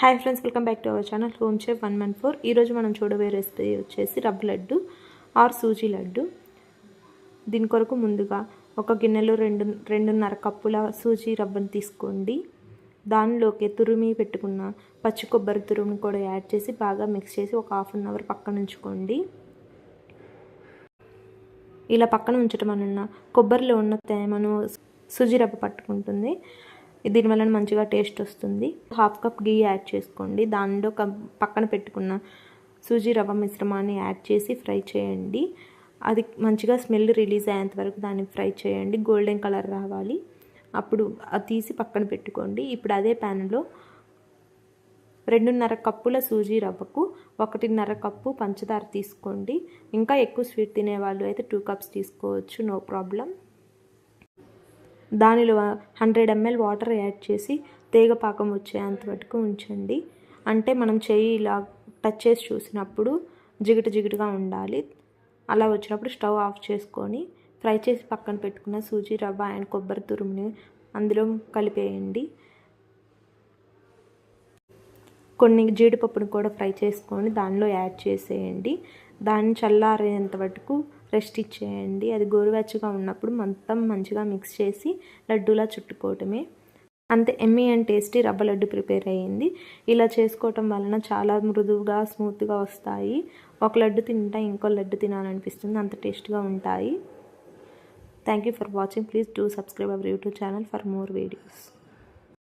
Hi friends, welcome back to our channel home chef 114. ఈరోజు మనం చూడబోయే రెసిపీ వచ్చేసి రవ్వ లడ్డు ఆర్ సూజీ లడ్డు. దీని కొరకు ముందుగా ఒక గిన్నెలో రెండున్నర కప్పుల సూజీ రవ్వను తీసుకోండి. దానిలోకి తురిమి పెట్టుకున్న పచ్చి కొబ్బరి తురుముని కూడా యాడ్ చేసి బాగా మిక్స్ చేసి ఒక హాఫ్ అన్ అవర్ పక్కన ఉంచుకోండి. ఇలా పక్కన ఉంచడం వలన కొబ్బరిలో ఉన్న తేమను సూజీ రవ్వ పట్టుకుంటుంది. దీనివల్ల మంచిగా టేస్ట్ వస్తుంది. హాఫ్ కప్ గీ యాడ్ చేసుకోండి. దానిలో పక్కన పెట్టుకున్న సూజీ రవ్వ మిశ్రమాన్ని యాడ్ చేసి ఫ్రై చేయండి. అది మంచిగా స్మెల్ రిలీజ్ అయ్యేంత వరకు దాన్ని ఫ్రై చేయండి. గోల్డెన్ కలర్ రావాలి. అప్పుడు అది తీసి పక్కన పెట్టుకోండి. ఇప్పుడు అదే ప్యాన్లో 2.5 కప్పుల సూజీ రవ్వకు 1.5 కప్పు పంచదార తీసుకోండి. ఇంకా ఎక్కువ స్వీట్ తినేవాళ్ళు అయితే 2 కప్స్ తీసుకోవచ్చు, నో ప్రాబ్లం. దానిలో 100 ml వాటర్ యాడ్ చేసి తీగ పాకం వచ్చేంత వరకు ఉంచండి. అంటే మనం చెయ్యి ఇలా టచ్ చేసి చూసినప్పుడు జిగుటుగా ఉండాలి. అలా వచ్చినప్పుడు స్టవ్ ఆఫ్ చేసుకొని ఫ్రై చేసి పక్కన పెట్టుకున్న సూజీ రవ్వ అండ్ కొబ్బరి తురుముని అందులో కలిపేయండి. కొన్ని జీడిపప్పును కూడా ఫ్రై చేసుకొని దానిలో యాడ్ చేసేయండి. దాన్ని చల్లారేంత వరకు రెస్ట్ ఇచ్చేయండి. అది గోరువెచ్చగా ఉన్నప్పుడు మొత్తం మంచిగా మిక్స్ చేసి లడ్డూలా చుట్టుకోవటమే. అంతే, ఎమ్మీ అండ్ టేస్టీ రవ్వ లడ్డు ప్రిపేర్ అయ్యింది. ఇలా చేసుకోవటం వలన చాలా మృదువుగా స్మూత్గా వస్తాయి. ఒక లడ్డు తింటే ఇంకో లడ్డు తినాలనిపిస్తుంది, అంత టేస్ట్గా ఉంటాయి. Thank you for watching. Please do subscribe our YouTube channel for more videos.